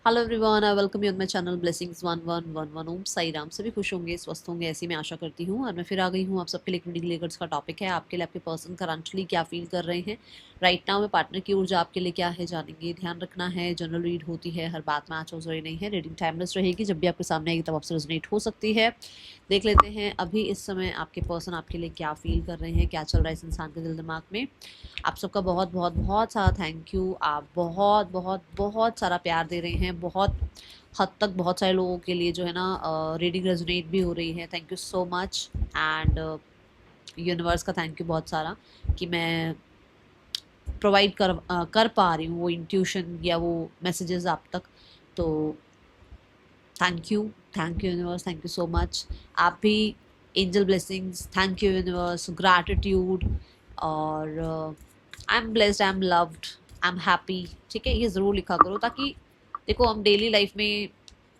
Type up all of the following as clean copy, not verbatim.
Hello everyone, I welcome you on my channel blessings 1111। ओम साई राम। सभी खुश होंगे, स्वस्थ होंगे, ऐसी मैं आशा करती हूँ। और मैं फिर आ गई हूँ आप सबके लिए। रीडिंग लेकर्स का टॉपिक है आपके लिए, आपके पर्सन करंटली क्या फील कर रहे हैं राइट नाउ में। पार्टनर की ऊर्जा आपके लिए क्या है जानेंगे। ध्यान रखना है, जनरल रीड होती है, हर बात मैच हो रही नहीं है। रीडिंग टाइमलेस रहेगी, जब भी आपके सामने आएगी तब आपसे रेजोनेट हो सकती है। देख लेते हैं अभी इस समय आपके पर्सन आपके लिए क्या फील कर रहे हैं, क्या चल रहा है इस इंसान के दिल दिमाग में। आप सबका बहुत बहुत बहुत सारा थैंक यू। आप बहुत बहुत बहुत सारा प्यार दे रहे हैं। बहुत हद तक बहुत सारे लोगों के लिए जो है ना रीडिंग रेजोनेट भी हो रही है। Thank you so much. And universe का थैंक यू बहुत सारा कि मैं प्रोवाइड कर पा रही हूँ वो इंट्यूशन या वो मैसेजेस आप तक। तो thank you, thank you universe, thank you so much. आप भी angel blessings, thank you universe, gratitude. और I am blessed, I am loved, I am happy. ठीक है, ये ज़रूर लिखा करो ताकि देखो हम डेली लाइफ में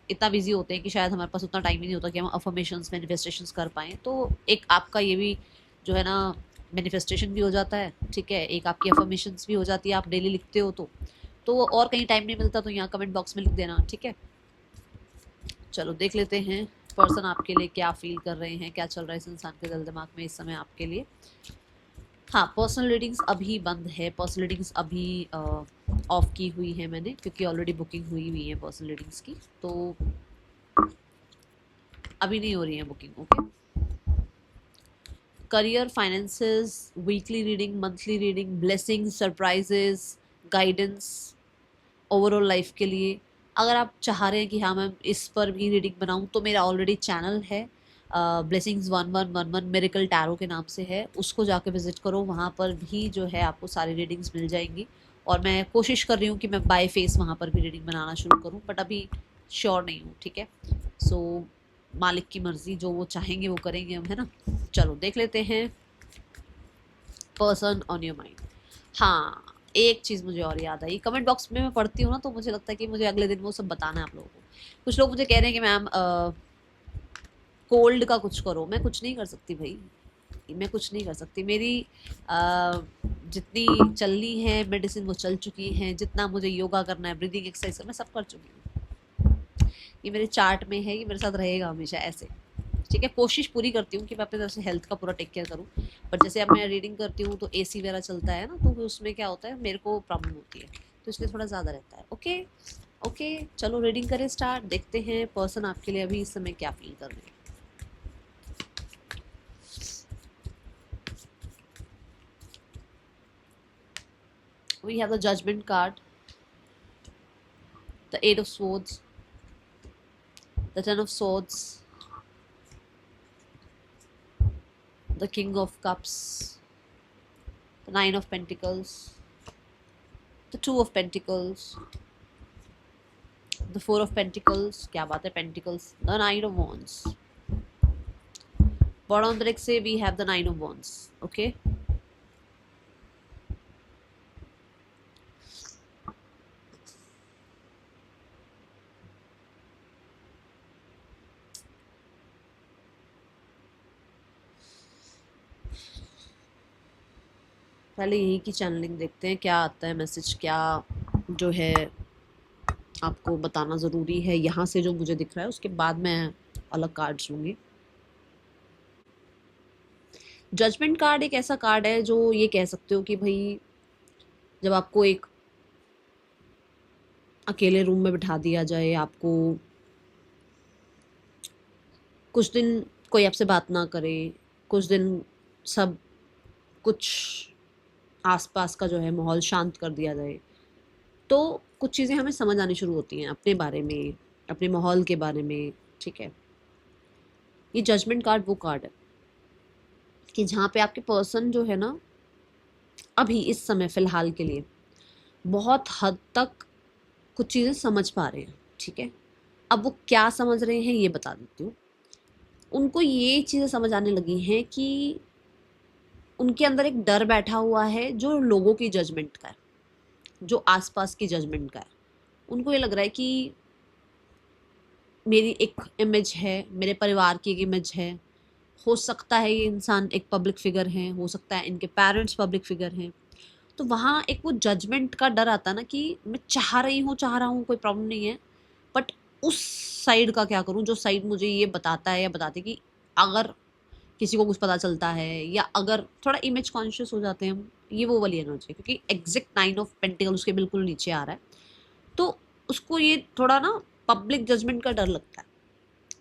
इतना बिजी होते हैं कि शायद हमारे पास उतना टाइम ही नहीं होता कि हम अफर्मेशंस मैनिफेस्टेशंस कर पाएँ। तो एक आपका ये भी जो है ना मैनिफेस्टेशन भी हो जाता है। ठीक है, एक आपकी अफर्मेशंस भी हो जाती है, आप डेली लिखते हो तो वो और कहीं टाइम नहीं मिलता तो यहाँ कमेंट बॉक्स में लिख देना। ठीक है, चलो देख लेते हैं पर्सन आपके लिए क्या फील कर रहे हैं, क्या चल रहा है इस इंसान के दिल दिमाग में इस समय आपके लिए। हाँ, पर्सनल रीडिंग्स अभी बंद है। पर्सनल रीडिंग्स अभी ऑफ की हुई है मैंने, क्योंकि ऑलरेडी बुकिंग हुई हुई है पर्सनल रीडिंग्स की। तो अभी नहीं हो रही है booking. Okay, career, finances, weekly reading, monthly reading, blessings, surprises, guidance overall life के लिए। अगर आप चाह रहे हैं कि हाँ मैम इस पर भी रीडिंग बनाऊँ तो मेरा ऑलरेडी चैनल है ब्लेसिंग्स 1111 मेरिकल टैरो के नाम से है, उसको जाके विजिट करो। वहाँ पर भी जो है आपको सारी रीडिंग्स मिल जाएंगी। और मैं कोशिश कर रही हूँ कि मैं बाय फेस वहाँ पर भी रीडिंग बनाना शुरू करूँ, बट अभी श्योर नहीं हूँ। ठीक है, सो मालिक की मर्जी, जो वो चाहेंगे वो करेंगे हम, है ना। चलो देख लेते हैं पर्सन ऑन योर माइंड। हाँ, एक चीज़ मुझे और याद आई। कमेंट बॉक्स में मैं पढ़ती हूँ ना तो मुझे लगता है कि मुझे अगले दिन वो सब बताना है आप लोगों को। कुछ लोग मुझे कह रहे हैं कि मैम कोल्ड का कुछ करो। मैं कुछ नहीं कर सकती भाई, मैं कुछ नहीं कर सकती। मेरी जितनी चलनी है मेडिसिन वो चल चुकी हैं। जितना मुझे योगा करना है, ब्रीदिंग एक्सरसाइज मैं सब कर चुकी हूँ। ये मेरे चार्ट में है, ये मेरे साथ रहेगा हमेशा ऐसे। ठीक है, कोशिश पूरी करती हूँ कि मैं अपने तरफ से हेल्थ का पूरा टेक केयर करूँ। पर जैसे अब मैं रीडिंग करती हूँ तो एसी वगैरह चलता है ना, तो उसमें क्या होता है मेरे को प्रॉब्लम होती है, तो इसलिए थोड़ा ज़्यादा रहता है। ओके ओके, चलो रीडिंग करें स्टार्ट। देखते हैं पर्सन आपके लिए अभी इस समय क्या फील कर रहे हैं। We have the Judgment card, the Eight of Swords, the Ten of Swords, the King of Cups, the Nine of Pentacles, the Two of Pentacles, the Four of Pentacles, क्या बात है, Pentacles, the Nine of Wands. Bottom of the deck से we have the Nine of Wands. Okay, पहले यही की channelling देखते हैं क्या आता है मैसेज, क्या जो है आपको बताना ज़रूरी है यहाँ से जो मुझे दिख रहा है। उसके बाद मैं अलग कार्ड्स लूँगी। जजमेंट कार्ड एक ऐसा कार्ड है जो ये कह सकते हो कि भाई जब आपको एक अकेले रूम में बिठा दिया जाए, आपको कुछ दिन कोई आपसे बात ना करे, कुछ दिन सब कुछ आसपास का जो है माहौल शांत कर दिया जाए, तो कुछ चीज़ें हमें समझ आनी शुरू होती हैं अपने बारे में, अपने माहौल के बारे में। ठीक है, ये जजमेंट कार्ड वो कार्ड है कि जहाँ पे आपके पर्सन जो है ना अभी इस समय फ़िलहाल के लिए बहुत हद तक कुछ चीज़ें समझ पा रहे हैं। ठीक है, अब वो क्या समझ रहे हैं ये बता देती हूँ। उनको ये चीज़ें समझ आने लगी हैं कि उनके अंदर एक डर बैठा हुआ है जो लोगों की जजमेंट का है, जो आसपास की जजमेंट का है। उनको ये लग रहा है कि मेरी एक इमेज है, मेरे परिवार की एक इमेज है, हो सकता है ये इंसान एक पब्लिक फिगर है, हो सकता है इनके पेरेंट्स पब्लिक फिगर हैं। तो वहाँ एक वो जजमेंट का डर आता है ना कि मैं चाह रहा हूँ कोई प्रॉब्लम नहीं है, बट उस साइड का क्या करूँ जो साइड मुझे ये बताता है या बताती कि अगर किसी को कुछ पता चलता है या अगर थोड़ा इमेज कॉन्शियस हो जाते हैं हम, ये वो वाली एनर्जी है, क्योंकि एग्जैक्ट 9 ऑफ पेंटिकल उसके बिल्कुल नीचे आ रहा है, तो उसको ये थोड़ा ना पब्लिक जजमेंट का डर लगता है।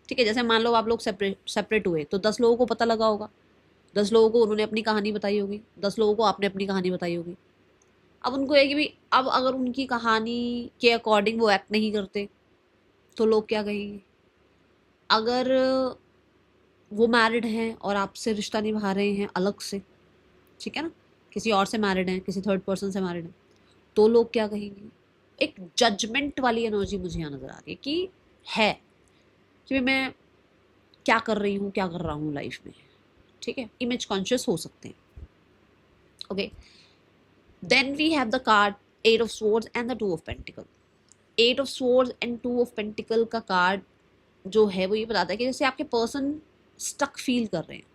ठीक है, जैसे मान लो आप लोग सेपरेट सेपरेट हुए तो 10 लोगों को पता लगा होगा, 10 लोगों को उन्होंने अपनी कहानी बताई होगी, 10 लोगों को आपने अपनी कहानी बताई होगी। अब उनको है कि भाई अब अगर उनकी कहानी के अकॉर्डिंग वो एक्ट नहीं करते तो लोग क्या कहेंगे। अगर वो मैरिड हैं और आपसे रिश्ता निभा रहे हैं अलग से, ठीक है ना, किसी और से मैरिड हैं, किसी थर्ड पर्सन से मैरिड हैं, तो लोग क्या कहेंगे। एक जजमेंट वाली एनर्जी मुझे यहाँ नजर आ रही है कि मैं क्या कर रही हूँ, क्या कर रहा हूँ लाइफ में। ठीक है, इमेज कॉन्शियस हो सकते हैं। Okay, then we have the card 8 of swords and the 2 of pentacle. 8 of swords and 2 of pentacle का कार्ड जो है वो ये बताता है कि जैसे आपके पर्सन स्टक फील कर रहे हैं,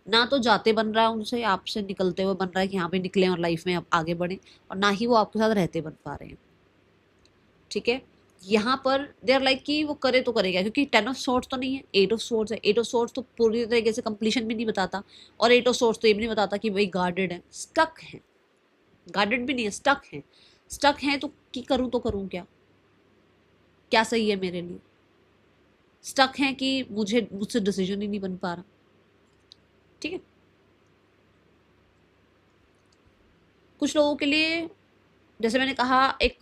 ना तो जाते बन रहा है उनसे, आपसे निकलते हुए बन रहा है कि यहाँ पे निकले और लाइफ में आप आगे बढ़े, और ना ही वो आपके साथ रहते बन पा रहे हैं। ठीक है, यहाँ पर दे आर लाइक कि वो करे तो करेगा, क्योंकि 10 ऑफ स्वॉर्ड्स तो नहीं है, 8 ऑफ स्वॉर्ड्स है। 8 ऑफ स्वॉर्ड्स तो पूरी तरीके से कंप्लीशन भी नहीं बताता, और 8 ऑफ स्वॉर्ड्स तो ये भी नहीं बताता कि भाई गार्डेड है, स्टक है। गार्डेड भी नहीं है, स्टक है। स्टक है तो कि करूँ तो करूँ क्या, क्या सही है मेरे लिए। स्टक है कि मुझसे डिसीजन ही नहीं बन पा रहा। ठीक है, कुछ लोगों के लिए जैसे मैंने कहा एक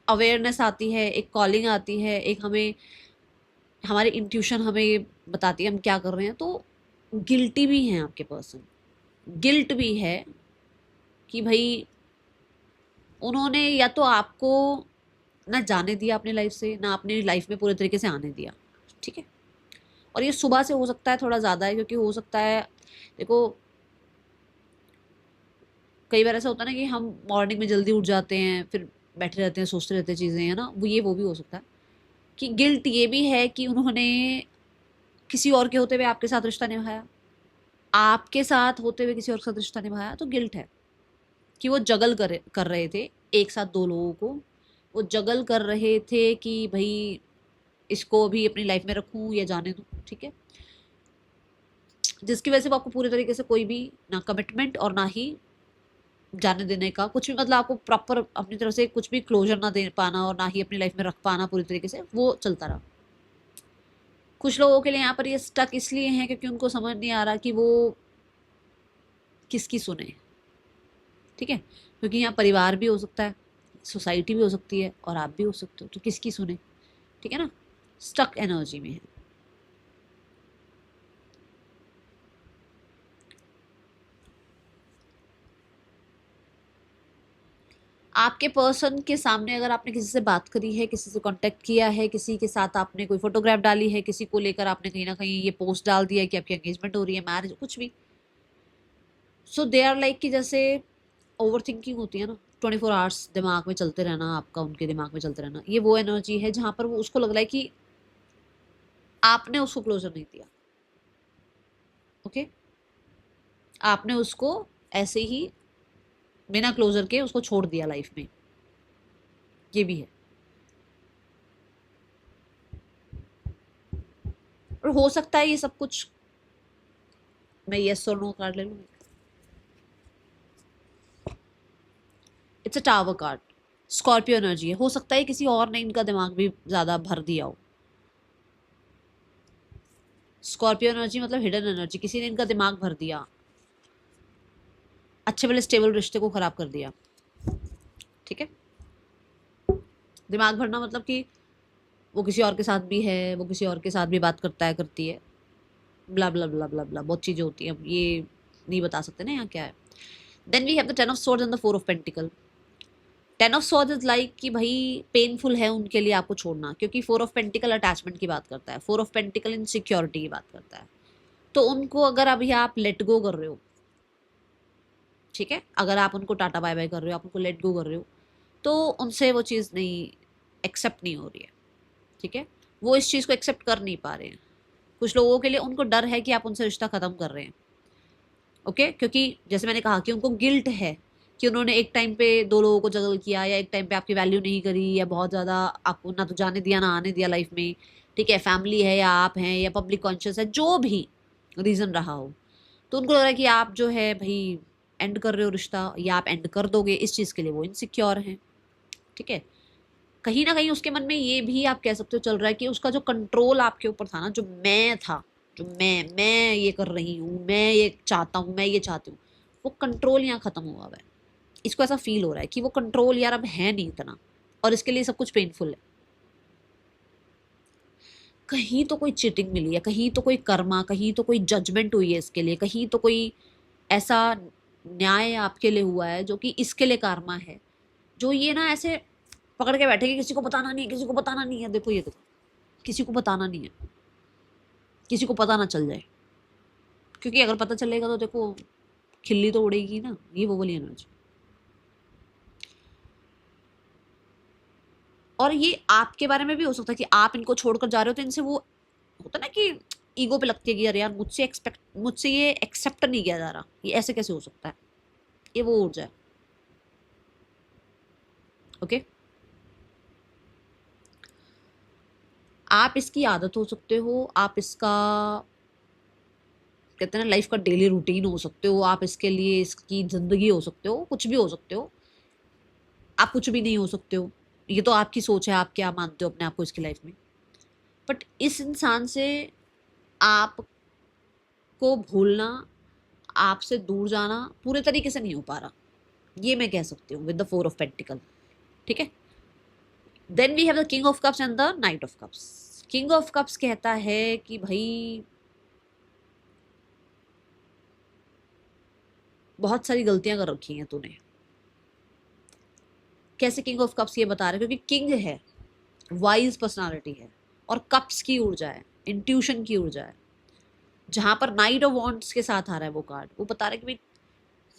अवेयरनेस आती है, एक कॉलिंग आती है, एक हमें हमारी इंट्यूशन हमें बताती है हम क्या कर रहे हैं, तो गिल्टी भी हैं आपके पर्सन। गिल्ट भी है कि भाई उन्होंने या तो आपको ना जाने दिया अपनी लाइफ से, ना अपनी लाइफ में पूरे तरीके से आने दिया। ठीक है, और ये सुबह से हो सकता है थोड़ा ज़्यादा है, क्योंकि हो सकता है देखो कई बार ऐसा होता है ना कि हम मॉर्निंग में जल्दी उठ जाते हैं, फिर बैठे रहते हैं, सोचते रहते हैं चीज़ें, है ना, वो भी हो सकता है कि गिल्ट ये भी है कि उन्होंने किसी और के होते हुए आपके साथ रिश्ता निभाया, आपके साथ होते हुए किसी और के साथ रिश्ता निभाया, तो गिल्ट है कि वो जगल कर रहे थे एक साथ दो लोगों को। वो जगल कर रहे थे कि भाई इसको भी अपनी लाइफ में रखूं या जाने दूं। ठीक है, जिसकी वजह से वो आपको पूरी तरीके से कोई भी ना कमिटमेंट और ना ही जाने देने का कुछ भी, मतलब आपको प्रॉपर अपनी तरफ से कुछ भी क्लोजर ना दे पाना और ना ही अपनी लाइफ में रख पाना पूरी तरीके से, वो चलता रहा। कुछ लोगों के लिए यहाँ पर ये स्टक इसलिए हैं क्योंकि उनको समझ नहीं आ रहा कि वो किसकी सुने। ठीक है, क्योंकि यहाँ परिवार भी हो सकता है, सोसाइटी भी हो सकती है, और आप भी हो सकते हो, तो किसकी सुने। ठीक है ना, स्टक एनर्जी में है। आपके पर्सन के सामने अगर आपने किसी से बात करी है, किसी से कांटेक्ट किया है, किसी के साथ आपने कोई फोटोग्राफ डाली है, किसी को लेकर आपने कहीं ना कहीं ये पोस्ट डाल दिया है कि आपकी एंगेजमेंट हो रही है, मैरिज, कुछ भी, सो दे आर लाइक कि जैसे ओवर थिंकिंग होती है ना, 24 आवर्स दिमाग में चलते रहना, आपका उनके दिमाग में चलते रहना, ये वो एनर्जी है जहां पर वो उसको लग रहा है कि आपने उसको क्लोजर नहीं दिया। ओके, आपने उसको ऐसे ही बिना क्लोजर के उसको छोड़ दिया लाइफ में, ये भी है। और हो सकता है ये सब कुछ मैं यस और नो कार्ड ले लूँ। It's a tower card, Scorpio energy है। हो सकता है किसी और ने इनका दिमाग भी ज्यादा भर दिया हो। स्कॉर्पियो एनर्जी मतलब हिडन एनर्जी, किसी ने इनका दिमाग भर दिया, अच्छे वाले स्टेबल रिश्ते को खराब कर दिया। ठीक है, दिमाग भरना मतलब कि वो किसी और के साथ भी है, वो किसी और के साथ भी बात करता है, करती है, ब्ला ब्ला ब्ला ब्ला ब्ला, बहुत चीजें होती हैं, ये नहीं बता सकते ना यहाँ क्या है। Then we have the 10 of swords and the 4 of pentacle. 10 of swords is like कि भाई पेनफुल है उनके लिए आपको छोड़ना, क्योंकि 4 ऑफ पेंटिकल अटैचमेंट की बात करता है, 4 ऑफ पेंटिकल इनसिक्योरिटी की बात करता है। तो उनको अगर अभी आप लेट गो कर रहे हो, ठीक है, अगर आप उनको टाटा बाय बाय कर रहे हो, आप उनको लेट गो कर रहे हो, तो उनसे वो चीज़ नहीं एक्सेप्ट नहीं हो रही है। ठीक है, वो इस चीज़ को एक्सेप्ट कर नहीं पा रहे हैं। कुछ लोगों के लिए उनको डर है कि आप उनसे रिश्ता ख़त्म कर रहे हैं। ओके, क्योंकि जैसे मैंने कहा कि उनको गिल्ट है कि उन्होंने एक टाइम पे दो लोगों को जगल किया, या एक टाइम पे आपकी वैल्यू नहीं करी, या बहुत ज़्यादा आपको ना तो जाने दिया ना आने दिया लाइफ में, ठीक है, फैमिली है या आप हैं या पब्लिक कॉन्शियस है, जो भी रीज़न रहा हो, तो उनको लग रहा है कि आप जो है भाई एंड कर रहे हो रिश्ता, या आप एंड कर दोगे, इस चीज़ के लिए वो इनसिक्योर हैं, ठीक है। कहीं ना कहीं उसके मन में ये भी आप कह सकते हो चल रहा है कि उसका जो कंट्रोल आपके ऊपर था ना, जो मैं था, जो मैं ये कर रही हूँ, मैं ये चाहता हूँ, मैं ये चाहती हूँ, वो कंट्रोल यहाँ खत्म हुआ हुआ है। इसको ऐसा फील हो रहा है कि वो कंट्रोल यार अब है नहीं इतना, और इसके लिए सब कुछ पेनफुल है। कहीं तो कोई चीटिंग मिली है, कहीं तो कोई कर्मा, कहीं तो कोई जजमेंट हुई है इसके लिए, कहीं तो कोई ऐसा न्याय आपके लिए हुआ है जो कि इसके लिए कर्मा है, जो ये ना ऐसे पकड़ के बैठे कि किसी को बताना नहीं है, किसी को बताना नहीं है। देखो ये देखो, किसी को बताना नहीं है, किसी को पता ना चल जाए, क्योंकि अगर पता चलेगा तो देखो खिल्ली तो उड़ेगी ना, ये वो वाली एनर्जी। और ये आपके बारे में भी हो सकता है कि आप इनको छोड़कर जा रहे हो तो इनसे वो होता ना कि ईगो पे लगती है कि अरे यार मुझसे ये एक्सेप्ट नहीं किया जा रहा, ये ऐसे कैसे हो सकता है, ये वो ऊर्जा है। ओके, आप इसकी आदत हो सकते हो, आप इसका कहते हैं ना लाइफ का डेली रूटीन हो सकते हो, आप इसके लिए इसकी जिंदगी हो सकते हो, कुछ भी हो सकते हो, आप कुछ भी नहीं हो सकते हो। ये तो आपकी सोच है, आप क्या मानते हो अपने आप को इसकी लाइफ में। बट इस इंसान से आपको भूलना, आपसे दूर जाना पूरे तरीके से नहीं हो पा रहा, ये मैं कह सकती हूँ विद द 4 ऑफ पेंटिकल, ठीक है। Then we have the king of cups and the knight of cups. King of cups कहता है कि भाई बहुत सारी गलतियां कर रखी हैं तूने। कैसे किंग ऑफ कप्स ये बता रहे, क्योंकि किंग है, वाइज पर्सनालिटी है, और कप्स की ऊर्जा है, इंट्यूशन की ऊर्जा है। जहां पर नाइट ऑफ वॉन्ट्स के साथ आ रहा है वो कार्ड, वो बता रहा है कि भाई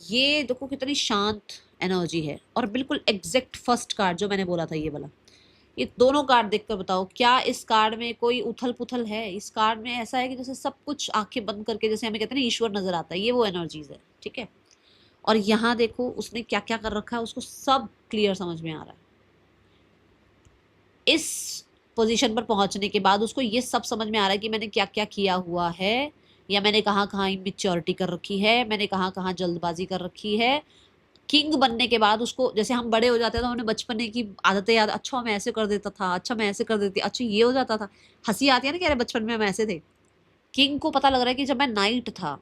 ये देखो कितनी शांत एनर्जी है, और बिल्कुल एग्जैक्ट फर्स्ट कार्ड जो मैंने बोला था ये वाला। ये दोनों कार्ड देखकर बताओ क्या इस कार्ड में कोई उथल पुथल है। इस कार्ड में ऐसा है कि जैसे सब कुछ आंखें बंद करके, जैसे हमें कहते हैं ना ईश्वर नजर आता है, ये वो एनर्जीज है, ठीक है। और यहाँ देखो उसने क्या क्या कर रखा है, उसको सब क्लियर समझ में आ रहा है। इस पोजीशन पर पहुंचने के बाद उसको ये सब समझ में आ रहा है कि मैंने क्या क्या किया हुआ है, या मैंने कहाँ कहाँ इमेच्योरिटी कर रखी है, मैंने कहाँ कहाँ जल्दबाजी कर रखी है। किंग बनने के बाद उसको, जैसे हम बड़े हो जाते हैं तो हमें बचपन की आदतें याद, अच्छा मैं ऐसे कर देता था, अच्छा मैं ऐसे कर देती, अच्छा ये हो जाता था, हंसी आती है ना कि अरे बचपन में हम ऐसे थे। किंग को पता लग रहा है कि जब मैं नाइट था,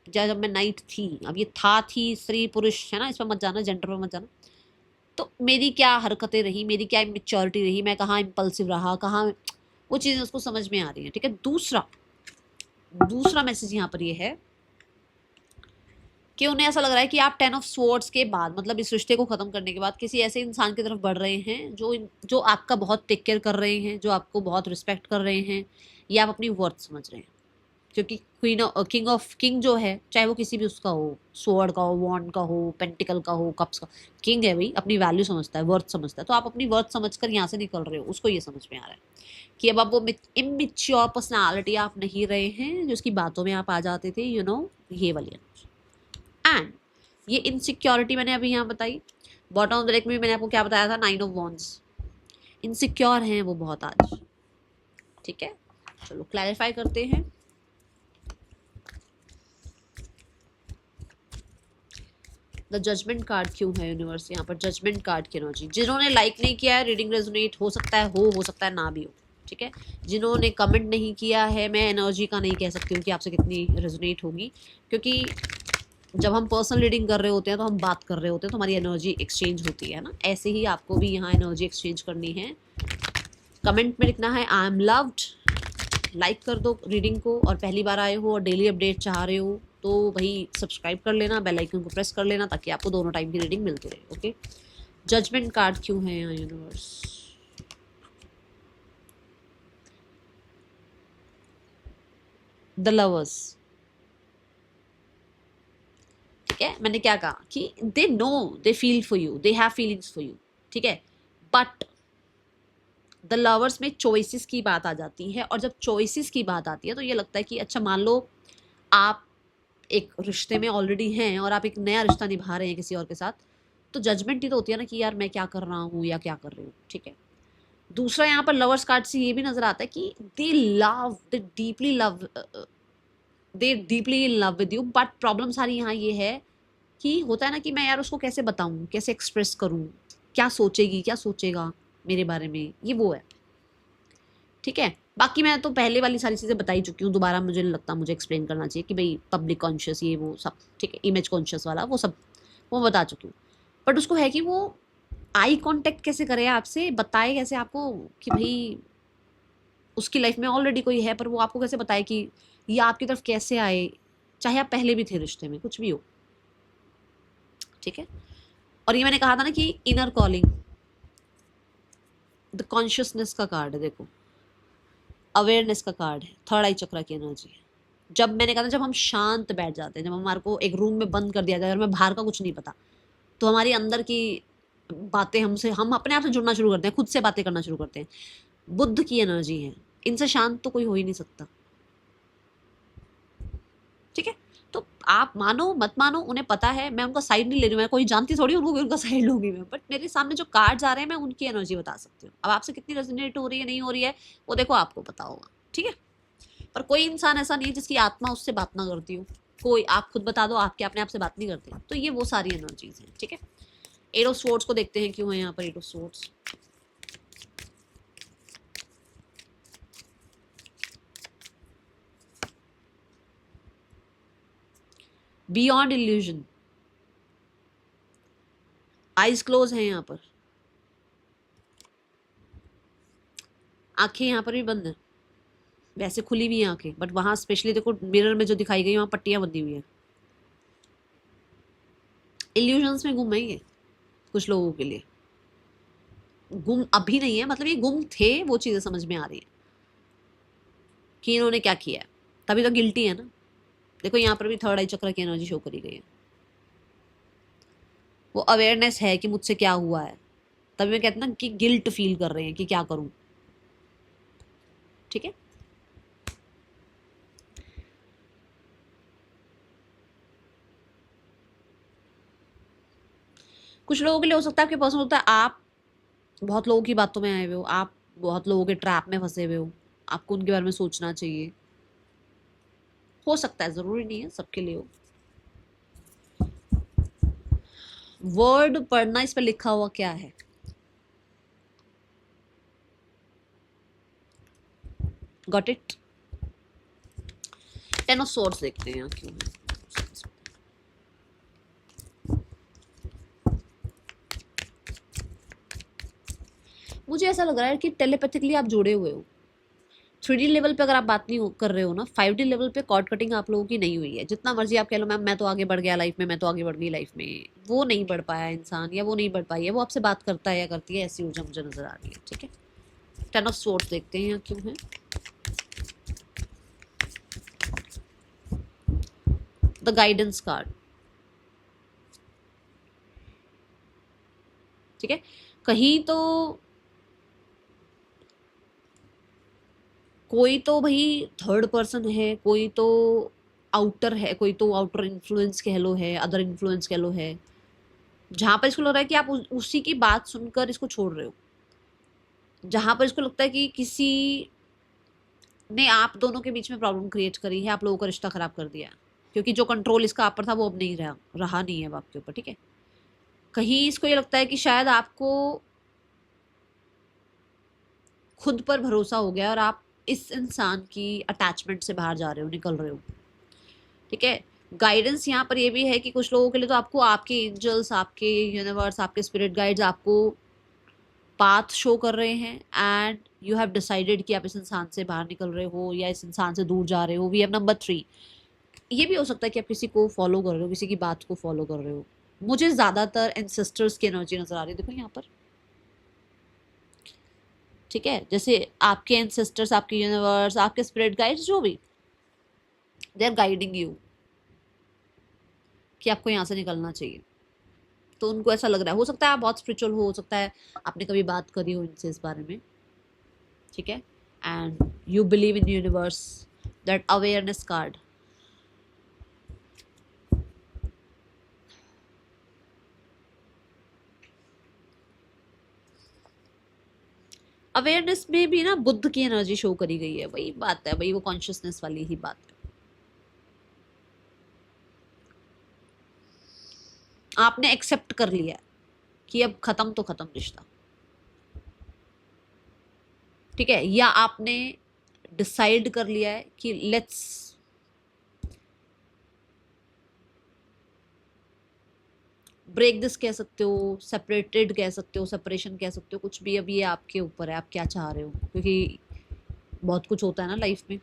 या जब मैं नाइट थी, अब ये था थी स्त्री पुरुष है ना, इस पर मत जाना, जेंडर पर मत जाना, तो मेरी क्या हरकतें रही, मेरी क्या इमेच्योरिटी रही, मैं कहाँ इम्पल्सिव रहा, कहाँ, वो चीज़ें उसको समझ में आ रही है, ठीक है। दूसरा दूसरा मैसेज यहाँ पर ये है कि उन्हें ऐसा लग रहा है कि आप 10 ऑफ स्वॉर्ड्स के बाद, मतलब इस रिश्ते को खत्म करने के बाद, किसी ऐसे इंसान की तरफ बढ़ रहे हैं जो आपका बहुत टेक केयर कर रहे हैं, जो आपको बहुत रिस्पेक्ट कर रहे हैं, या आप अपनी वर्थ समझ रहे हैं। क्योंकि किंग जो है, चाहे वो किसी भी उसका हो, स्वॉर्ड का हो, वॉन्ड का हो, पेंटिकल का हो, कप्स का, किंग है भाई, अपनी वैल्यू समझता है, वर्थ समझता है। तो आप अपनी वर्थ समझकर यहाँ से निकल रहे हो, उसको ये समझ में आ रहा है कि अब आप वो इमेच्योर पर्सनालिटी आप नहीं रहे हैं जो उसकी बातों में आप आ जाते थे, ये वाली। एंड ये इनसिक्योरिटी मैंने अभी यहाँ बताई। बॉटम ऑफ द डेक में मैंने आपको क्या बताया था, 9 ऑफ वॉन्ड्स। इनसिक्योर हैं वो बहुत आज, ठीक है। चलो क्लैरिफाई करते हैं। द जजमेंट कार्ड क्यों है यूनिवर्स यहाँ पर, जजमेंट कार्ड की एनर्जी। जिन्होंने लाइक नहीं किया है, रीडिंग रेजोनेट हो सकता है, हो सकता है ना भी हो, ठीक है। जिन्होंने कमेंट नहीं किया है, मैं एनर्जी का नहीं कह सकती हूँ कि आपसे कितनी रेजोनेट होगी, क्योंकि जब हम पर्सनल रीडिंग कर रहे होते हैं तो हम बात कर रहे होते हैं, तो हमारी एनर्जी एक्सचेंज होती है ना, ऐसे ही आपको भी यहाँ एनर्जी एक्सचेंज करनी है। कमेंट में लिखना है आई एम लव्ड, लाइक कर दो रीडिंग को, और पहली बार आए हो और डेली अपडेट चाह रहे हो तो भाई सब्सक्राइब कर लेना, बेल आइकन को प्रेस कर लेना, ताकि आपको दोनों टाइम की रीडिंग मिलती रहे। ओके, जजमेंट कार्ड क्यों है यहाँ यूनिवर्स। द लवर्स, ठीक है। मैंने क्या कहा कि they know, they feel for you, they have feelings for you, ठीक है। बट द लवर्स में चॉइसेस की बात आ जाती है, और जब चॉइसेस की बात आती है तो ये लगता है कि अच्छा मान लो आप एक रिश्ते में ऑलरेडी हैं और आप एक नया रिश्ता निभा रहे हैं किसी और के साथ, तो जजमेंट ही तो होती है ना कि यार मैं क्या कर रहा हूँ या क्या कर रही हूँ, ठीक है। दूसरा यहाँ पर लवर्स कार्ड से ये भी नजर आता है कि they deeply in love with you, but problem सारी यहाँ ये है कि होता है ना कि मैं यार उसको कैसे बताऊं, कैसे एक्सप्रेस करूं, क्या सोचेगी क्या सोचेगा मेरे बारे में, ये वो है, ठीक है। बाकी मैं तो पहले वाली सारी चीज़ें बता ही चुकी हूँ, दोबारा मुझे नहीं लगता मुझे एक्सप्लेन करना चाहिए कि भाई पब्लिक कॉन्शियस ये वो सब, ठीक है, इमेज कॉन्शियस वाला वो सब वो बता चुकी हूँ। बट उसको है कि वो आई कांटेक्ट कैसे करे आपसे, बताए कैसे आपको कि भाई उसकी लाइफ में ऑलरेडी कोई है, पर वो आपको कैसे बताए कि ये आपकी तरफ कैसे आए, चाहे आप पहले भी थे रिश्ते में, कुछ भी हो, ठीक है। और ये मैंने कहा था ना कि इनर कॉलिंग, द कॉन्शियसनेस का कार्ड है, देखो अवेयरनेस का कार्ड है, थर्ड आई चक्रा की एनर्जी है। जब मैंने कहा था जब हम शांत बैठ जाते हैं, जब हमारे को एक रूम में बंद कर दिया जाए और हमें बाहर का कुछ नहीं पता, तो हमारी अंदर की बातें हम अपने आप से जुड़ना शुरू करते हैं, खुद से बातें करना शुरू करते हैं। बुद्ध की एनर्जी है, इनसे शांत तो कोई हो ही नहीं सकता, ठीक है। तो आप मानो मत मानो, उन्हें पता है, मैं उनका साइड नहीं ले रही हूँ, मैं कोई जानती थोड़ी उनको उनका साइड लूंगी मैं, बट मेरे सामने जो कार्ड्स आ रहे हैं मैं उनकी एनर्जी बता सकती हूँ। अब आपसे कितनी रेजोनेट हो रही है नहीं हो रही है वो देखो आपको पता होगा, ठीक है। पर कोई इंसान ऐसा नहीं है जिसकी आत्मा उससे बात ना करती हो, कोई आप खुद बता दो आपके अपने आप से बात नहीं करते, तो ये वो सारी एनर्जीज हैं, ठीक है। एट ऑफ स्वॉर्ड्स को देखते हैं क्यों है यहाँ पर eight of swords. Beyond illusion, eyes close है यहाँ पर, आंखें यहाँ पर भी बंद है, वैसे खुली हुई है आंखें, बट वहां स्पेशली देखो मिरर में जो दिखाई गई वहां पट्टियां बंधी हुई है। इल्यूजन्स में गुम है ये कुछ लोगों के लिए, गुम अभी नहीं है, मतलब ये गुम थे, वो चीजें समझ में आ रही है कि इन्होंने क्या किया है, तभी तो गिल्टी है ना। देखो यहाँ पर भी थर्ड आई चक्र की एनर्जी शो करी गई है, वो अवेयरनेस है कि मुझसे क्या हुआ है, तभी मैं कहते ना कि गिल्ट फील कर रहे हैं कि क्या करूं, ठीक है। कुछ लोगों के लिए हो सकता है आपके पर्सन होता है आप बहुत लोगों की बातों में आए हुए हो, आप बहुत लोगों के ट्रैप में फंसे हुए हो, आपको उनके बारे में सोचना चाहिए, हो सकता है, जरूरी नहीं है सबके लिए हो। वर्ड पढ़ना, इस पर लिखा हुआ क्या है, got it. Ten of swords देखते हैं क्यों है। मुझे ऐसा लग रहा है कि टेलीपैथिकली आप जुड़े हुए हो। 3D लेवल पे अगर आप बात नहीं कर रहे हो ना, 5D लेवल पे कॉर्ड कटिंग आप लोगों की नहीं हुई है। जितना मर्जी आप कह लो मैम मैं तो आगे बढ़ गया लाइफ में, मैं तो आगे बढ़ गई लाइफ में, वो नहीं बढ़ पाया इंसान, या वो नहीं बढ़ पाई है, वो आपसे बात करता है या करती है, ऐसी ऊर्जा मुझे नजर आ रही है, ठीक है। 10 ऑफ स्वॉर्ड्स देखते हैं यहाँ क्यों है। द गाइडेंस कार्ड, ठीक है। कहीं तो कोई तो भाई थर्ड पर्सन है, कोई तो आउटर है, कोई तो आउटर इन्फ्लुएंस कह लो है, अदर इन्फ्लुएंस कह लो है, जहां पर इसको लग रहा है कि आप उसी की बात सुनकर इसको छोड़ रहे हो, जहां पर इसको लगता है कि किसी ने आप दोनों के बीच में प्रॉब्लम क्रिएट करी है, आप लोगों का रिश्ता खराब कर दिया, क्योंकि जो कंट्रोल इसका आप पर था वो अब नहीं रहा नहीं है अब आपके ऊपर, ठीक है। कहीं इसको ये लगता है कि शायद आपको खुद पर भरोसा हो गया और आप इस इंसान की अटैचमेंट से बाहर जा रहे हो, निकल रहे हो, ठीक है। गाइडेंस यहाँ पर ये भी है कि कुछ लोगों के लिए तो आपको आपके एंजल्स, आपके यूनिवर्स, आपके स्पिरिट गाइड्स आपको पाथ शो कर रहे हैं, एंड यू हैव डिसाइडेड कि आप इस इंसान से बाहर निकल रहे हो या इस इंसान से दूर जा रहे हो। वी हैव नंबर 3, ये भी हो सकता है कि आप किसी को फॉलो कर रहे हो, किसी की बात को फॉलो कर रहे हो। मुझे ज्यादातर एंसेस्टर्स की एनर्जी नजर आ रही है, देखो यहाँ पर, ठीक है। जैसे आपके एंसेस्टर्स, आपके यूनिवर्स, आपके स्पिरिट गाइड्स जो भी, दे आर गाइडिंग यू कि आपको यहाँ से निकलना चाहिए। तो उनको ऐसा लग रहा है, हो सकता है आप बहुत स्पिरिचुअल हो सकता है आपने कभी बात करी हो इनसे इस बारे में, ठीक है। And you believe in universe, that awareness card, awareness में भी ना बुद्ध की एनर्जी शो करी गई है, वही बात है भाई, वो कॉन्शियसनेस वाली ही बात है। आपने एक्सेप्ट कर लिया कि अब खत्म तो खत्म रिश्ता, ठीक है, या आपने डिसाइड कर लिया है कि लेट्स ब्रेक दिस कह सकते हो, सेपरेटेड कह सकते हो, सेपरेशन कह सकते हो, कुछ भी। अब ये आपके ऊपर है, आप क्या चाह रहे हो, क्योंकि बहुत कुछ होता है ना लाइफ में।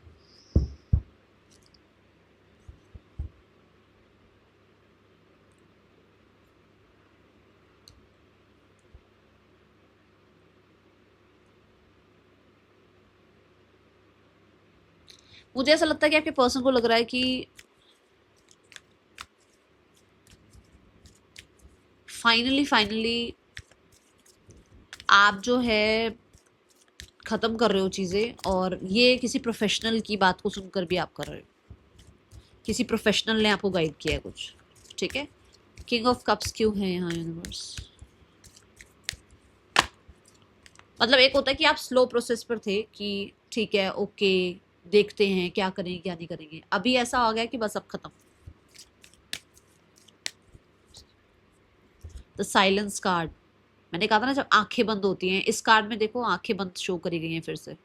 मुझे ऐसा लगता है कि आपके पर्सन को लग रहा है कि फाइनली फाइनली आप जो है खत्म कर रहे हो चीजें, और ये किसी प्रोफेशनल की बात को सुनकर भी आप कर रहे हो, किसी प्रोफेशनल ने आपको गाइड किया है कुछ, ठीक है। किंग ऑफ कप्स क्यों है यहाँ यूनिवर्स? मतलब एक होता है कि आप स्लो प्रोसेस पर थे कि ठीक है ओके, देखते हैं क्या करेंगे क्या नहीं करेंगे, अभी ऐसा हो गया कि बस अब खत्म। द साइलेंस कार्ड, मैंने कहा था ना जब आंखें बंद होती हैं, इस कार्ड में देखो आंखें बंद शो करी गई हैं फिर से।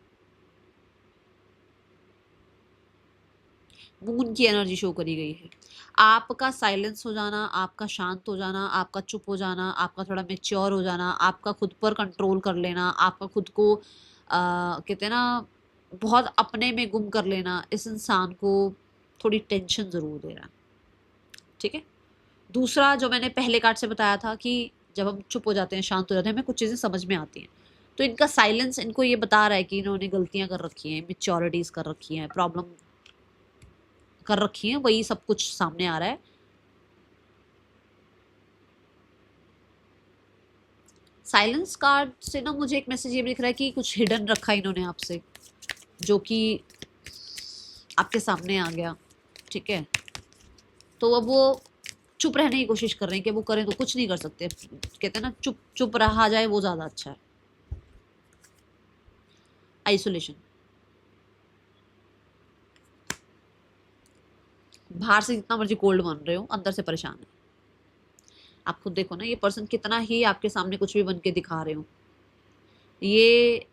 मून की एनर्जी शो करी गई है। आपका साइलेंस हो जाना, आपका शांत हो जाना, आपका चुप हो जाना, आपका थोड़ा मेच्योर हो जाना, आपका खुद पर कंट्रोल कर लेना, आपका खुद को कहते हैं ना बहुत अपने में गुम कर लेना, इस इंसान को थोड़ी टेंशन जरूर दे रहा है, ठीक है। दूसरा जो मैंने पहले कार्ड से बताया था कि जब हम चुप हो जाते हैं, शांत हो जाते हैं, हमें कुछ चीज़ें समझ में आती हैं, तो इनका साइलेंस इनको ये बता रहा है कि इन्होंने गलतियां कर रखी हैं, मेच्योरिटीज कर रखी हैं, प्रॉब्लम कर रखी है, वही सब कुछ सामने आ रहा है। साइलेंस कार्ड से ना मुझे एक मैसेज ये भी दिख रहा है कि कुछ हिडन रखा है इन्होंने आपसे, जो कि आपके सामने आ गया, ठीक है। तो अब वो चुप रहने की कोशिश कर रहे हैं कि वो करें तो कुछ नहीं कर सकते, कहते हैं ना चुप चुप रहा जाए वो ज्यादा अच्छा है। आइसोलेशन, बाहर से जितना मर्जी कोल्ड मान रहे हो, अंदर से परेशान है। आप खुद देखो ना ये पर्सन कितना ही आपके सामने कुछ भी बन के दिखा रहे हो, ये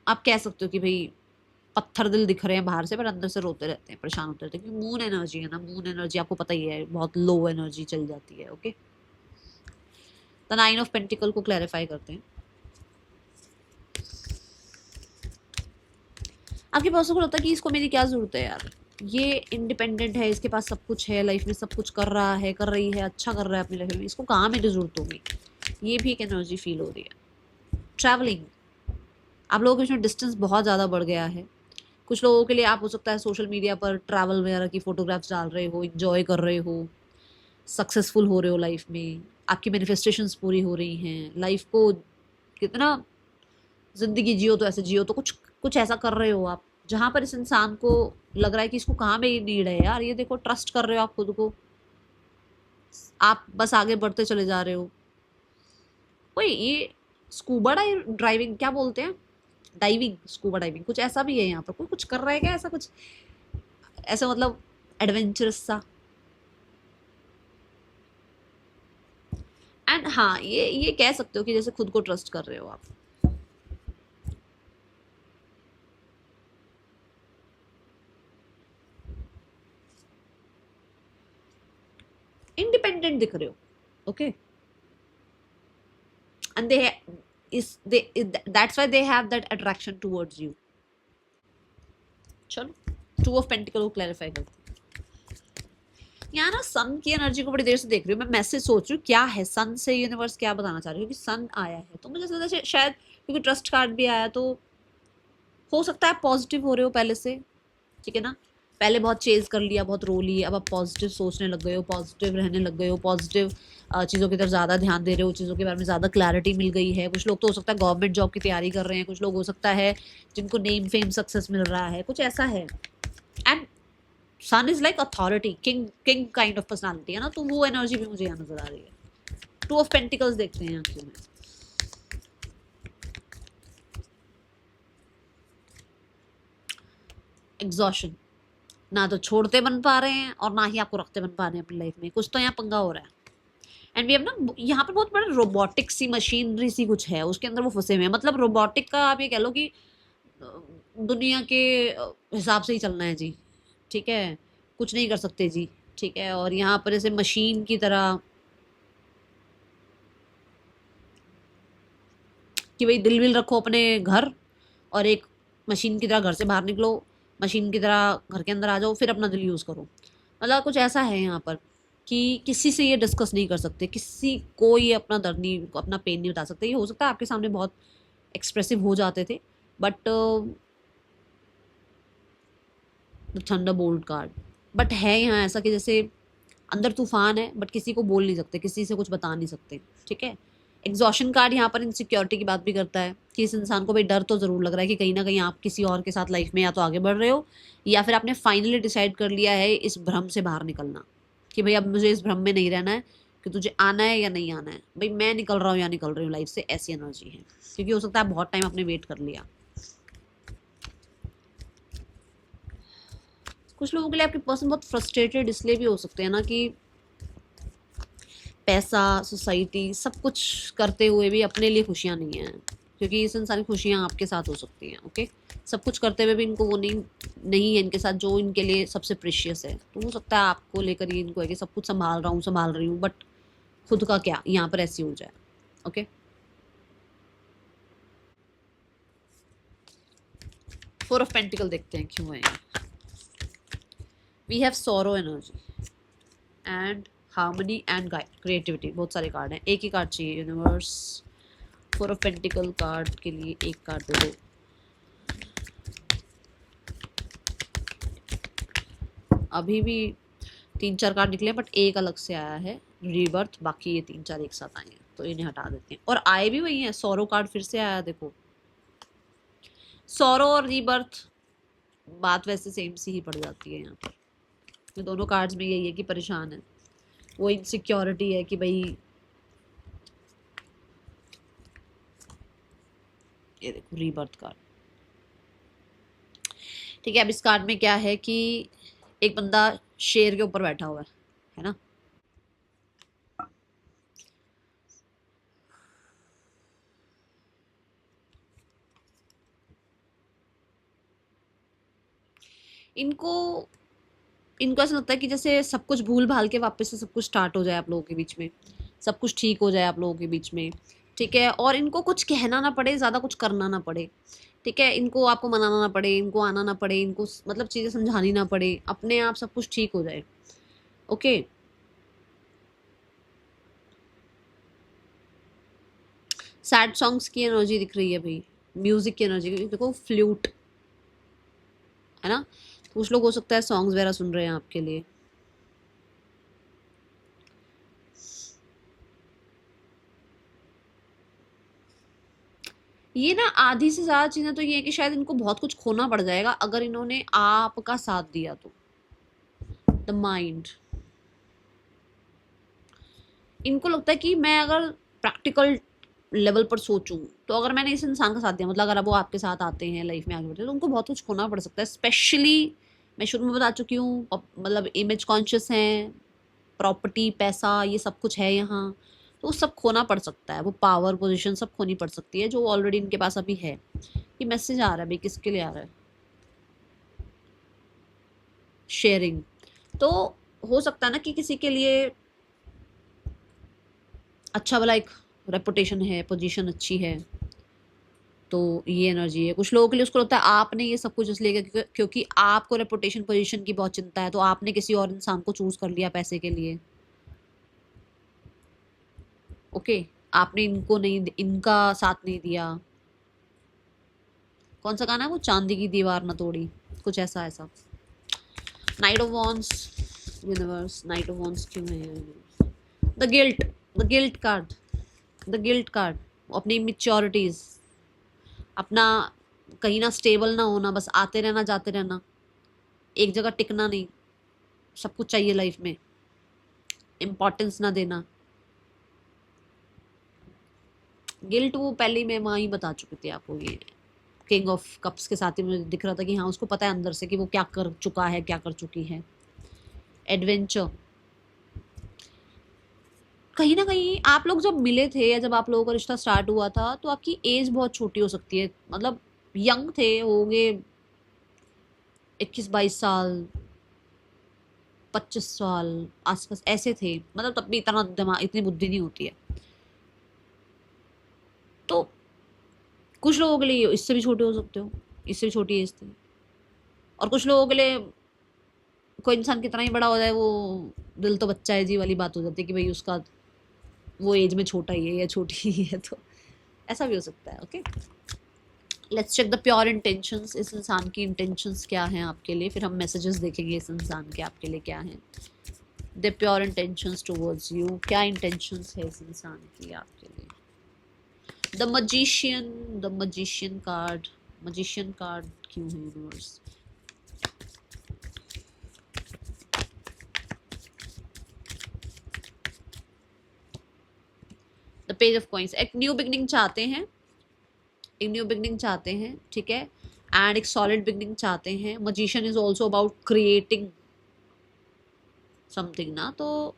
आप कह सकते हो कि भाई पत्थर दिल दिख रहे हैं बाहर से, पर अंदर से रोते रहते हैं, परेशान होते रहते हैं, क्योंकि मून एनर्जी है ना, मून एनर्जी आपको पता ही है बहुत लो एनर्जी चल जाती है, ओके। द 9 ऑफ पेंटिकल को क्लैरिफाई करते हैं। आपके पर्सन को लगता है कि इसको मेरी क्या जरूरत है यार, ये इंडिपेंडेंट है, इसके पास सब कुछ है, लाइफ में सब कुछ कर रहा है, कर रही है, अच्छा कर रहा है अपनी लाइफ में, इसको कहाँ मेरी जरूरत होगी, ये भी एक एनर्जी फील हो रही है। ट्रैवलिंग, आप लोगों के बीच में डिस्टेंस बहुत ज़्यादा बढ़ गया है। कुछ लोगों के लिए आप हो सकता है सोशल मीडिया पर ट्रैवल वगैरह की फोटोग्राफ्स डाल रहे हो, इंजॉय कर रहे हो, सक्सेसफुल हो रहे हो लाइफ में, आपकी मैनिफेस्टेशंस पूरी हो रही हैं, लाइफ को कितना जिंदगी जियो तो ऐसे जियो, तो कुछ कुछ ऐसा कर रहे हो आप जहां पर इस इंसान को लग रहा है कि इसको कहाँ मेरी नीड है यार, ये देखो ट्रस्ट कर रहे हो आप खुद को, आप बस आगे बढ़ते चले जा रहे हो। कोई ये स्कूबा ड्राइविंग क्या बोलते हैं, डाइविंग, स्कूबा डाइविंग कुछ ऐसा भी है यहाँ पर, कोई कुछ कर रहा है क्या ऐसा कुछ, ऐसा मतलब एडवेंचरस सा। एंड हाँ ये कह सकते हो कि जैसे खुद को ट्रस्ट कर रहे हो आप। इंडिपेंडेंट दिख रहे हो, okay. and that's why they have that attraction towards you। चलो 2 ऑफ पेंटिकल को क्लैरिफाई करते हैं। यहाँ ना सन की एनर्जी को बड़ी देर से देख रही हूँ मैं, मैसेज सोच रही हूँ क्या है सन से यूनिवर्स क्या बताना चाह रही है, क्योंकि सन आया है तो मुझे लगता है शायद क्योंकि ट्रस्ट कार्ड भी आया, तो हो सकता है पॉजिटिव हो रहे हो पहले से, ठीक है ना। पहले बहुत चेज कर लिया, बहुत रो लिया, अब आप पॉजिटिव सोचने लग गए हो, पॉजिटिव रहने लग गए हो, पॉजिटिव चीज़ों की तरफ ज़्यादा ध्यान दे रहे हो, चीज़ों के बारे में ज़्यादा क्लैरिटी मिल गई है। कुछ लोग तो हो सकता है गवर्नमेंट जॉब की तैयारी कर रहे हैं, कुछ लोग हो सकता है जिनको नेम फेम सक्सेस मिल रहा है, कुछ ऐसा है। And sun is like authority, king king kind of personality है ना, तो वो एनर्जी भी मुझे यहाँ नजर आ रही है। 2 ऑफ पेंटिकल्स देखते हैं यहाँ क्यों है। एग्जॉशन, ना तो छोड़ते बन पा रहे हैं और ना ही आपको रखते बन पा रहे हैं अपनी लाइफ में, कुछ तो यहाँ पंगा हो रहा है। एंड वी हैव ना यहाँ पर बहुत बड़ा रोबोटिक सी मशीनरी सी कुछ है, उसके अंदर वो फंसे हुए हैं। मतलब रोबोटिक का आप ये कह लो कि दुनिया के हिसाब से ही चलना है जी, ठीक है, कुछ नहीं कर सकते जी, ठीक है। और यहाँ पर ऐसे मशीन की तरह कि भाई दिल विल रखो अपने घर, और एक मशीन की तरह घर से बाहर निकलो, मशीन की तरह घर के अंदर आ जाओ, फिर अपना दिल यूज़ करो। मतलब कुछ ऐसा है यहाँ पर कि किसी से ये डिस्कस नहीं कर सकते, किसी को ये अपना दर्द नहीं, अपना पेन नहीं बता सकते। ये हो सकता है आपके सामने बहुत एक्सप्रेसिव हो जाते थे, but thunder bolt card, but है यहाँ ऐसा कि जैसे अंदर तूफान है बट किसी को बोल नहीं सकते, किसी से कुछ बता नहीं सकते, ठीक है। एग्जॉशन कार्ड यहाँ पर इनसिक्योरिटी की बात भी करता है कि इस इंसान को भाई डर तो ज़रूर लग रहा है कि कहीं ना कहीं आप किसी और के साथ लाइफ में या तो आगे बढ़ रहे हो, या फिर आपने फाइनली डिसाइड कर लिया है इस भ्रम से बाहर निकलना, कि भाई अब मुझे इस भ्रम में नहीं रहना है कि तुझे आना है या नहीं आना है, भाई मैं निकल रहा हूँ या निकल रही हूँ लाइफ से, ऐसी एनर्जी है। क्योंकि हो सकता है बहुत टाइम आपने वेट कर लिया। कुछ लोगों के लिए आपके पर्सन बहुत फ्रस्ट्रेटेड इसलिए भी हो सकते हैं ना कि पैसा, सोसाइटी, सब कुछ करते हुए भी अपने लिए खुशियाँ नहीं हैं, क्योंकि इस इंसान की खुशियाँ आपके साथ हो सकती हैं, ओके। सब कुछ करते हुए भी इनको वो नहीं है इनके साथ जो इनके लिए सबसे प्रेशियस है। तो हो सकता है आपको लेकर ये इनको है कि सब कुछ संभाल रहा हूँ, संभाल रही हूँ, बट खुद का क्या यहाँ पर ऐसी हो जाए, ओके। 4 ऑफ पेंटिकल देखते हैं क्यों है। वी हैव सोरो energy and harmony and creativity, बहुत सारे कार्ड हैं, एक ही कार्ड चाहिए यूनिवर्स। 4 ऑफ पेंटिकल कार्ड के लिए एक कार्ड दे दो। अभी भी 3-4 कार्ड निकले बट एक अलग से आया है रीबर्थ, बाकी ये 3-4 एक साथ आए हैं, तो इन्हें हटा देते हैं। और आए भी वही हैं, सोरो कार्ड फिर से आया, देखो सोरो और रीबर्थ, बात वैसे सेम सी ही पड़ जाती है यहाँ पर। ये दोनों कार्ड्स में यही है कि परेशान है, वो इनसिक्योरिटी है कि भाई, ये देखो रीबर्थ कार्ड, ठीक है। अब इस कार्ड में क्या है कि एक बंदा शेर के ऊपर बैठा हुआ है ना। इनको इनको ऐसा लगता है कि जैसे सब कुछ भूल भाल के वापस से सब कुछ स्टार्ट हो जाए आप लोगों के बीच में, सब कुछ ठीक हो जाए आप लोगों के बीच में, ठीक है। और इनको कुछ कहना ना पड़े, ज़्यादा कुछ करना ना पड़े, ठीक है। इनको आपको मनाना ना पड़े, इनको आना ना पड़े, इनको मतलब चीज़ें समझानी ना पड़े, अपने आप सब कुछ ठीक हो जाए, ओके। सैड सॉन्ग्स की एनर्जी दिख रही है भाई, म्यूजिक की एनर्जी, देखो फ्लूट है ना, तो कुछ लोग हो सकता है सॉन्ग्स वगैरह सुन रहे हैं आपके लिए। ये ना आधी से ज्यादा चीजें तो ये है कि शायद इनको बहुत कुछ खोना पड़ जाएगा अगर इन्होंने आपका साथ दिया तो। द माइंड, इनको लगता है कि मैं अगर प्रैक्टिकल लेवल पर सोचूं, तो अगर मैंने इस इंसान का साथ दिया, मतलब अगर अब वो आपके साथ आते हैं लाइफ में आगे बढ़ते हैं, तो उनको बहुत कुछ खोना पड़ सकता है। स्पेशली मैं शुरू में बता चुकी हूँ, मतलब इमेज कॉन्शियस हैं, प्रॉपर्टी, पैसा, ये सब कुछ है यहाँ, तो वो सब खोना पड़ सकता है। वो पावर, पोजीशन सब खोनी पड़ सकती है जो ऑलरेडी इनके पास अभी है। ये मैसेज आ रहा है भाई, किसके लिए आ रहा है? शेयरिंग, तो हो सकता है ना कि किसी के लिए अच्छा वाला एक रेपुटेशन है, पोजीशन अच्छी है, तो ये एनर्जी है। कुछ लोगों के लिए उसको लगता है आपने ये सब कुछ इसलिए किया क्योंकि आपको रेपुटेशन पोजीशन की बहुत चिंता है, तो आपने किसी और इंसान को चूज कर लिया पैसे के लिए, ओके। आपने इनको नहीं, इनका साथ नहीं दिया। कौन सा गाना है वो, चांदी की दीवार न तोड़ी, कुछ ऐसा ऐसा। Night of wands, universe night of wands क्यों है? The guilt, the guilt card, the guilt card, अपनी इमेच्योरिटीज, अपना कहीं ना स्टेबल ना होना, बस आते रहना जाते रहना, एक जगह टिकना नहीं, सब कुछ चाहिए लाइफ में, इम्पोर्टेंस ना देना। गिल्ट वो पहले ही मैं वहाँ ही बता चुकी थी आपको, ये किंग ऑफ कप्स के साथ ही मुझे दिख रहा था कि हाँ उसको पता है अंदर से कि वो क्या कर चुका है, क्या कर चुकी है। एडवेंचर, कहीं ना कहीं आप लोग जब मिले थे या जब आप लोगों का रिश्ता स्टार्ट हुआ था तो आपकी एज बहुत छोटी हो सकती है, मतलब यंग थे, होगे 21-22 साल, 25 साल आसपास ऐसे थे, मतलब तब भी इतना दिमाग, इतनी बुद्धि नहीं होती है। तो कुछ लोगों के लिए इससे भी छोटे हो सकते हो, इससे भी छोटी एज थी। और कुछ लोगों के लिए कोई इंसान कितना ही बड़ा हो जाए, वो दिल तो बच्चा है जी वाली बात हो जाती है कि भाई उसका वो एज में छोटा ही है या छोटी ही है, तो ऐसा भी हो सकता है। Okay, let's check the pure intentions. इस इंसान की इंटेंशंस क्या हैं आपके लिए, फिर हम मैसेजेस देखेंगे इस इंसान के आपके लिए क्या हैं। The pure intentions towards you, क्या इंटेंशंस है इस इंसान की आपके लिए। The magician, the magician card, magician card क्यों है universe. The page of coins, एक न्यू बिगनिंग चाहते हैं, एक न्यू बिगनिंग चाहते हैं, ठीक है, एंड एक सॉलिड बिगनिंग चाहते हैं। Magician is also about creating something ना, तो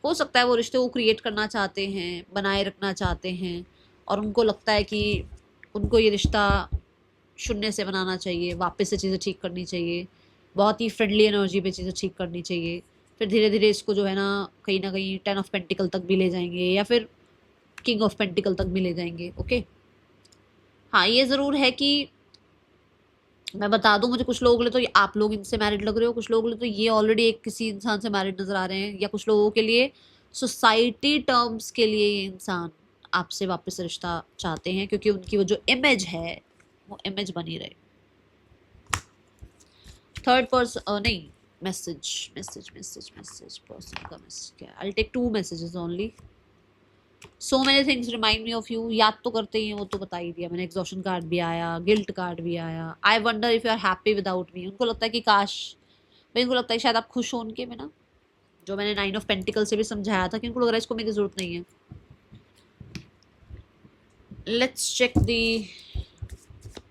हो सकता है वो रिश्ते को क्रिएट करना चाहते हैं, बनाए रखना चाहते हैं, और उनको लगता है कि उनको ये रिश्ता शून्य से बनाना चाहिए, वापस से चीज़ें ठीक करनी चाहिए, बहुत ही फ्रेंडली एनर्जी पे चीज़ें ठीक करनी चाहिए, फिर धीरे धीरे इसको जो है ना कहीं 10 ऑफ पेंटिकल तक भी ले जाएंगे या फिर किंग ऑफ पेंटिकल तक भी ले जाएंगे। ओके, हाँ ये ज़रूर है कि मैं बता दूं, मुझे कुछ लोगों के लिए तो आप लोग इनसे मैरिड लग रहे हो, कुछ लोगों के लिए तो ये ऑलरेडी एक किसी इंसान से मैरिड नजर आ रहे हैं, या कुछ लोगों के लिए सोसाइटी टर्म्स के लिए ये इंसान आपसे वापस रिश्ता चाहते हैं, क्योंकि उनकी वो जो इमेज है वो इमेज बनी रहे। थर्ड पर्सन नहीं, message message message message person का मैसेज क्या, I will take 2 messages only. So many things remind me of you, याद तो करते ही हैं, वो तो बता ही दिया मैंने। एग्जॉशन कार्ड भी आया, गिल्ट कार्ड भी आया। I wonder if you are happy without me, उनको लगता है कि काश, भाई उनको लगता है शायद आप खुश हो उनके बिना, जो मैंने 9 ऑफ पेंटिकल से भी समझाया था कि उनको लग रहा है इसको मेरी जरूरत नहीं है। Let's check the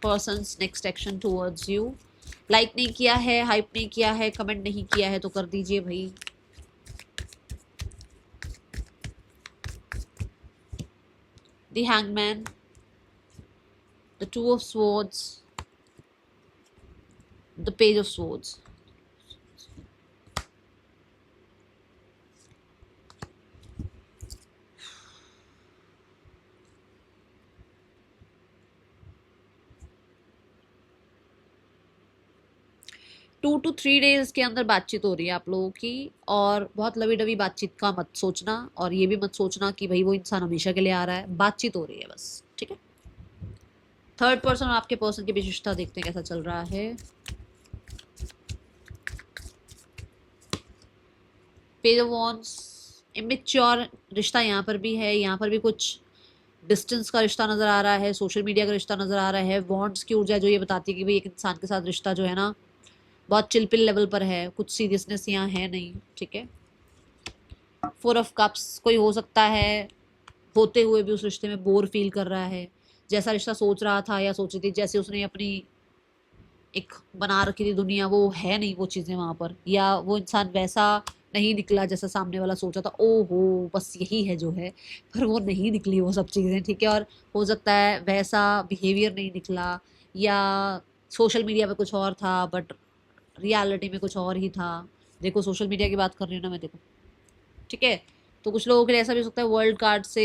person's next action towards you. Like नहीं किया है, हाइप नहीं किया है, कमेंट नहीं किया है तो कर दीजिए भाई। The Hangman, the Two of Swords, the Page of Swords. Two to 3 days के अंदर बातचीत हो रही है आप लोगों की, और बहुत लवी डवी बातचीत का मत सोचना, और ये भी मत सोचना कि भाई वो इंसान हमेशा के लिए आ रहा है, बातचीत हो रही है बस, ठीक है। थर्ड पर्सन और आपके पर्सन की बीच रिश्ता देखते हैं कैसा चल रहा है। पेज ऑफ वॉन्ड्स, इमेच्योर रिश्ता यहाँ पर भी है, यहाँ पर भी कुछ डिस्टेंस का रिश्ता नजर आ रहा है, सोशल मीडिया का रिश्ता नजर आ रहा है। वॉन्ड्स की ऊर्जा जो ये बताती है कि भाई एक इंसान के साथ रिश्ता जो है ना बहुत चिलपिल लेवल पर है, कुछ सीरियसनेस यहाँ है नहीं, ठीक है। 4 ऑफ कप्स, कोई हो सकता है होते हुए भी उस रिश्ते में बोर फील कर रहा है, जैसा रिश्ता सोच रहा था या सोची थी, जैसे उसने अपनी एक बना रखी थी दुनिया, वो है नहीं वो चीज़ें वहाँ पर, या वो इंसान वैसा नहीं निकला जैसा सामने वाला सोचा था। ओहो, बस यही है जो है, पर वो नहीं निकली वो सब चीज़ें, ठीक है। और हो सकता है वैसा बिहेवियर नहीं निकला, या सोशल मीडिया पे कुछ और था बट रियलिटी में कुछ और ही था। देखो सोशल मीडिया की बात कर रही हूँ ना मैं, देखो, ठीक है। तो कुछ लोगों के लिए ऐसा भी हो सकता है वर्ल्ड कार्ड से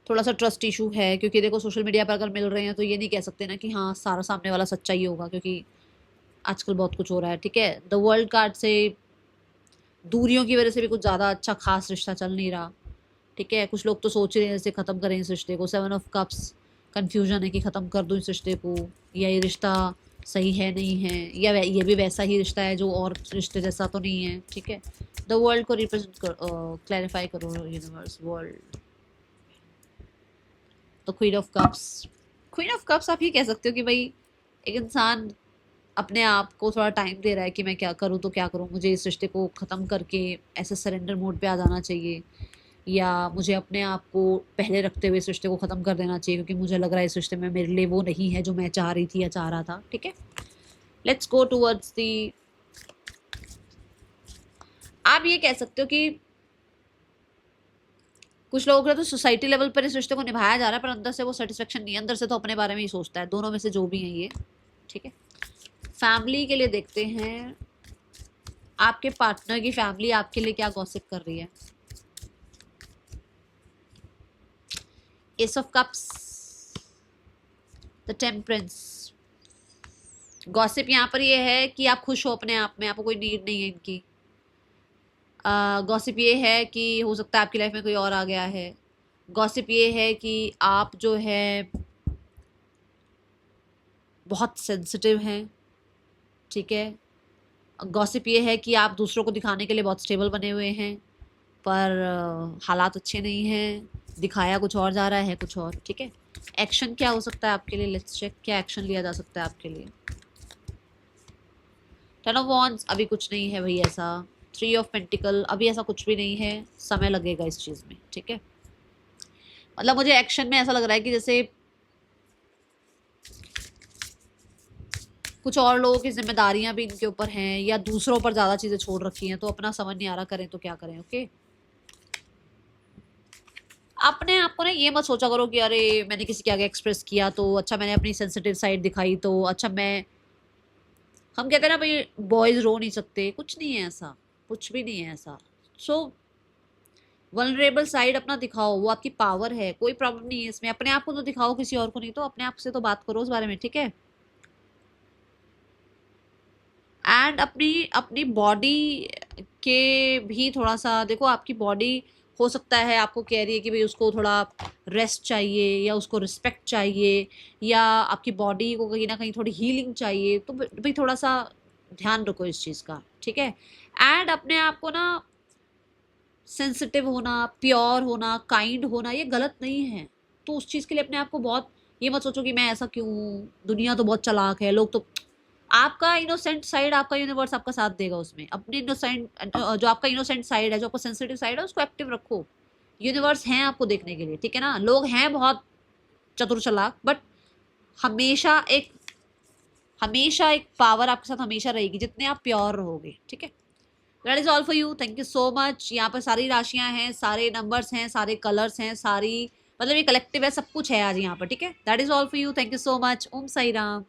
थोड़ा सा ट्रस्ट इशू है, क्योंकि देखो सोशल मीडिया पर अगर मिल रहे हैं तो ये नहीं कह सकते ना कि हाँ सारा सामने वाला सच्चा ही होगा, क्योंकि आजकल बहुत कुछ हो रहा है, ठीक है। द वर्ल्ड कार्ड से दूरियों की वजह से भी कुछ ज़्यादा अच्छा खास रिश्ता चल नहीं रहा, ठीक है। कुछ लोग तो सोच रहे हैं जैसे ख़त्म करें इस रिश्ते को। 7 ऑफ कप्स, कन्फ्यूजन है कि ख़त्म कर दूँ इस रिश्ते को, या ये रिश्ता सही है नहीं है, या ये भी वैसा ही रिश्ता है जो और रिश्ते जैसा तो नहीं है, ठीक है। द वर्ल्ड को रिप्रेजेंट कर, क्लैरिफाई करो universe, world. The queen of cups, queen of cups आप ये कह सकते हो कि भाई एक इंसान अपने आप को थोड़ा टाइम दे रहा है कि मैं क्या करूँ तो क्या करूँ, मुझे इस रिश्ते को ख़त्म करके ऐसे सरेंडर मोड पे आ जाना चाहिए, या मुझे अपने आप को पहले रखते हुए इस रिश्ते को ख़त्म कर देना चाहिए क्योंकि मुझे लग रहा है इस रिश्ते में मेरे लिए वो नहीं है जो मैं चाह रही थी या चाह रहा था। ठीक है, लेट्स गो टूवर्ड्स दी। आप ये कह सकते हो कि कुछ लोगों का तो सोसाइटी लेवल पर इस रिश्ते को निभाया जा रहा है पर अंदर से वो सेटिस्फेक्शन नहीं है, अंदर से तो अपने बारे में ही सोचता है। दोनों में से जो भी है ये। ठीक है, फैमिली के लिए देखते हैं, आपके पार्टनर की फैमिली आपके लिए क्या गॉसिप कर रही है। S of cups, the temperance. Gossip यहाँ पर ये है कि आप खुश हो अपने आप में, आपको कोई नीड नहीं है इनकी। गॉसिप ये है कि हो सकता है आपकी लाइफ में कोई और आ गया है। गॉसिप ये है कि आप जो है बहुत सेंसिटिव हैं। ठीक है, गॉसिप ये है कि आप दूसरों को दिखाने के लिए बहुत स्टेबल बने हुए हैं पर हालात अच्छे नहीं हैं, दिखाया कुछ और जा रहा है कुछ और। ठीक है, एक्शन क्या हो सकता है आपके लिए, लेट्स चेक क्या एक्शन लिया जा सकता है आपके लिए। टेन ऑफ वॉन्ड्स, अभी कुछ नहीं है भाई ऐसा। थ्री ऑफ पेंटिकल, अभी ऐसा कुछ भी नहीं है, समय लगेगा इस चीज़ में। ठीक है, मतलब मुझे एक्शन में ऐसा लग रहा है कि जैसे कुछ और लोगों की जिम्मेदारियां भी इनके ऊपर हैं या दूसरों पर ज़्यादा चीज़ें छोड़ रखी हैं, तो अपना समझ नहीं आ रहा करें तो क्या करें। ओके, अपने आप को ना ये मत सोचा करो कि अरे मैंने किसी के आगे एक्सप्रेस किया तो अच्छा, मैंने अपनी सेंसिटिव साइड दिखाई तो अच्छा मैं, हम कहते हैं ना भाई बॉयज रो नहीं सकते, कुछ नहीं है ऐसा, कुछ भी नहीं है ऐसा। सो वल्नरेबल साइड अपना दिखाओ, वो आपकी पावर है, कोई प्रॉब्लम नहीं है इसमें। अपने आप को तो दिखाओ, किसी और को नहीं, तो अपने आप से तो बात करो उस बारे में। ठीक है, एंड अपनी अपनी बॉडी के भी थोड़ा सा देखो। आपकी बॉडी हो सकता है आपको कह रही है कि भाई उसको थोड़ा रेस्ट चाहिए या उसको रिस्पेक्ट चाहिए या आपकी बॉडी को कहीं ना कहीं थोड़ी हीलिंग चाहिए, तो भाई थोड़ा सा ध्यान रखो इस चीज़ का। ठीक है, एंड अपने आप को ना सेंसिटिव होना, प्योर होना, काइंड होना ये गलत नहीं है। तो उस चीज़ के लिए अपने आप को बहुत, ये मत सोचो कि मैं ऐसा क्यों हूँ, दुनिया तो बहुत चालाक है, लोग तो। आपका इनोसेंट साइड, आपका यूनिवर्स आपका साथ देगा उसमें। अपने इनोसेंट, जो आपका इनोसेंट साइड है, जो आपका सेंसिटिव साइड है, उसको एक्टिव रखो। यूनिवर्स है आपको देखने के लिए। ठीक है ना, लोग हैं बहुत चतुर चालाक बट हमेशा एक पावर आपके साथ हमेशा रहेगी जितने आप प्योर रहोगे। ठीक है, that is all for you, thank you so much. यहाँ पर सारी राशियां हैं, सारे नंबर्स हैं, सारे कलर्स हैं, सारी मतलब ये कलेक्टिव है, सब कुछ है आज यहाँ पर। ठीक है, that is all for you, thank you so much. ओम साई राम।